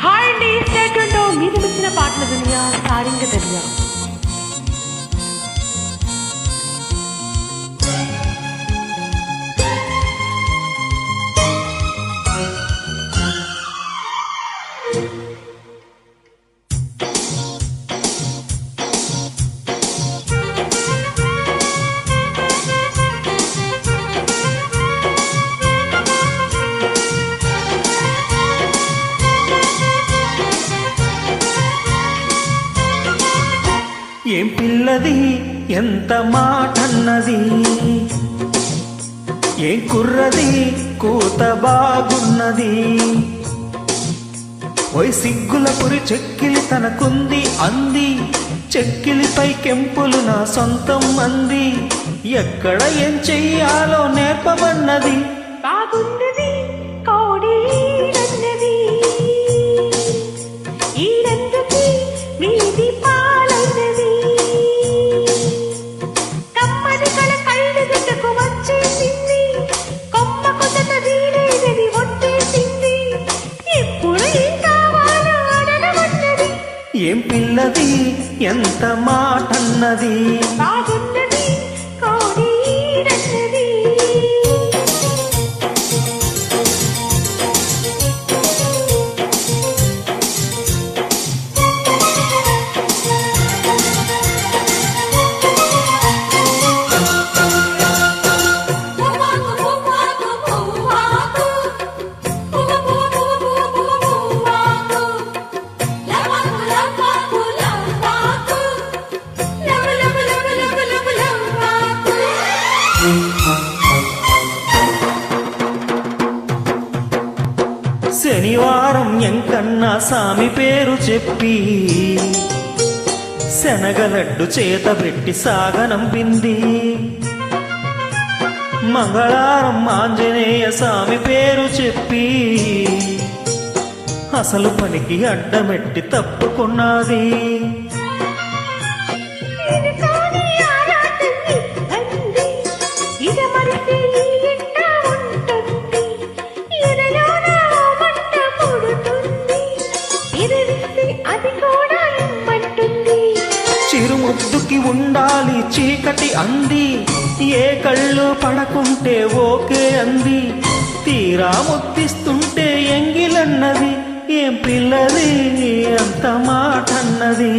Hi అండి, state ఉంటూ మీరు వచ్చిన పాటల దునియా సారింగ దర్యా. ఏం పిల్లది ఎంత మాటన్నది, ఏం కుర్రది కూత బాగున్నది. ఓయ్ సిగ్గుల పురి చెక్కిలి తనకుంది అంది, చెక్కిలిపై కెంపులు నా సొంతం అంది. ఎక్కడ ఏం చెయ్యాలో నేర్పమన్నది. బాగున్నది కోడి నన్నది, ఈడందుకి వీధి పాలైనది. కమ్మని కళ కళ్ళు గిట్టకు వచ్చేసింది, కొమ్మ కొసత వీడేదని ఒట్టేసింది. ఎప్పుడు ఏం కావాలో అడగమన్నది. ఏం పిల్లది ఎంత మాటన్నది, బాగున్నది కోడి నన్నది. శనివారం ఎంకన్నా సామి పేరు చెప్పి శనగలడ్డు చేత పెట్టి సాగనంపింది. మంగళవారం ఆంజనేయ స్వామి పేరు చెప్పి అసలు పనికి అడ్డమెట్టి తప్పుకున్నది. చిరుముద్దుకి ఉండాలి చీకటి అంది, ఏ కళ్ళు పడకుంటే ఓకే అంది. తీరా ముద్దిస్తుంటే ఎంగిలన్నది. ఏం పిల్లది అంత మాటన్నది.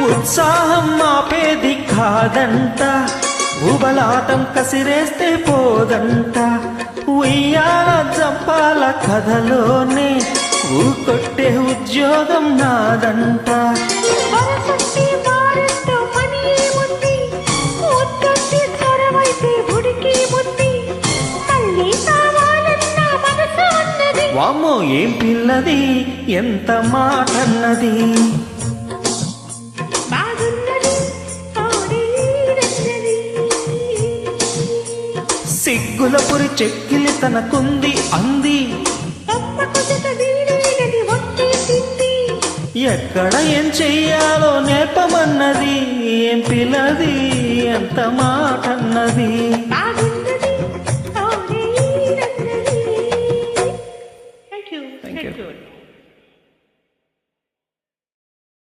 ఉత్సాహం ఆపేది కాదంట, ఉబలాటం కసిరేస్తే పోదంట. ఉయ్యాల జంపాల కథలోనే ఊకొట్టే ఉద్యోగం నాదంట. వామ్మో ఏం పిల్లది ఎంత మాటన్నది. సిగ్గుల పురి చెక్కిలి తనకుంది అంది, ఎక్కడ ఏం చెయ్యాలో నేర్పమన్నది. ఏం పిల్లది ఎంత మాటన్నది. Thank you.